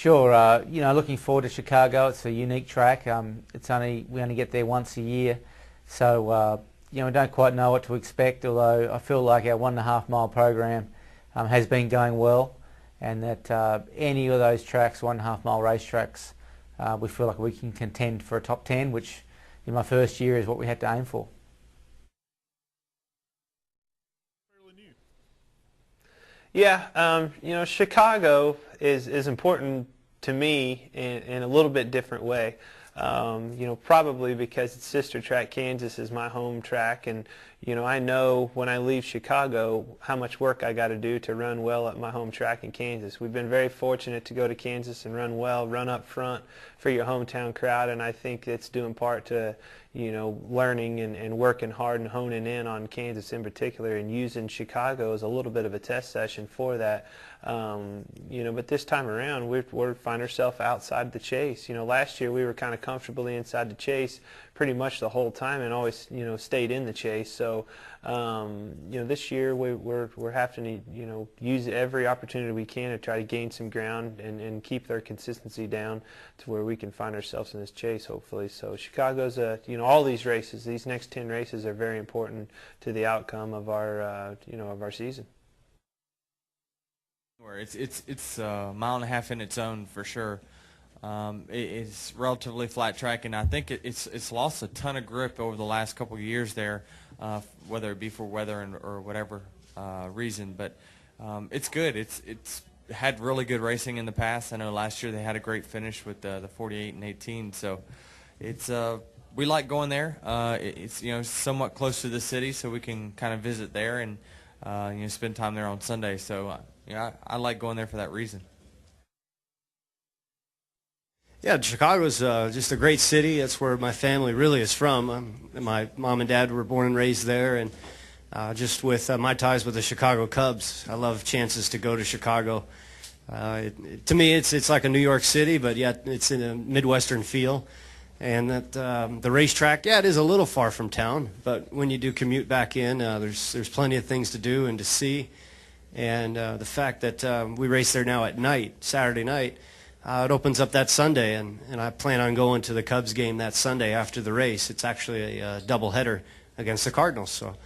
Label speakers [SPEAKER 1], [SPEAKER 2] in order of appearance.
[SPEAKER 1] Sure. Looking forward to Chicago. It's a unique track. We only get there once a year, so we don't quite know what to expect. Although I feel like our 1.5 mile program has been going well, and that any of those tracks, 1.5 mile racetracks, we feel like we can contend for a top 10, which in my first year is what we had to aim for.
[SPEAKER 2] Yeah, Chicago is important to me in a little bit different way. Probably because its sister track, Kansas, is my home track, and I know when I leave Chicago how much work I got to do to run well at my home track in Kansas. We've been very fortunate to go to Kansas and run well, run up front for your hometown crowd, and I think it's due in part to learning and working hard and honing in on Kansas in particular, and using Chicago as a little bit of a test session for that. But this time around we find ourselves outside the chase. Last year we were kind of comfortably inside the chase pretty much the whole time and always stayed in the chase. So this year we're having to use every opportunity we can to try to gain some ground and keep their consistency down to where we can find ourselves in this chase, hopefully. So Chicago's all these races, these next 10 races are very important to the outcome of our of our season.
[SPEAKER 3] It's a mile and a half in its own for sure. It's relatively flat track, and I think it's lost a ton of grip over the last couple of years there, whether it be for weather or whatever reason. But it's good. It's had really good racing in the past. I know last year they had a great finish with the 48 and 18. So we like going there. It's somewhat close to the city, so we can kind of visit there and spend time there on Sunday. So I like going there for that reason.
[SPEAKER 4] Yeah, Chicago's just a great city. That's where my family really is from. My mom and dad were born and raised there, and just with my ties with the Chicago Cubs, I love chances to go to Chicago. To me, it's like a New York City, but yet it's in a Midwestern feel. And that the racetrack, yeah, it is a little far from town, but when you do commute back in, there's plenty of things to do and to see. And the fact that we race there now at night, Saturday night, it opens up that Sunday, and I plan on going to the Cubs game that Sunday after the race. It's actually a doubleheader against the Cardinals. So.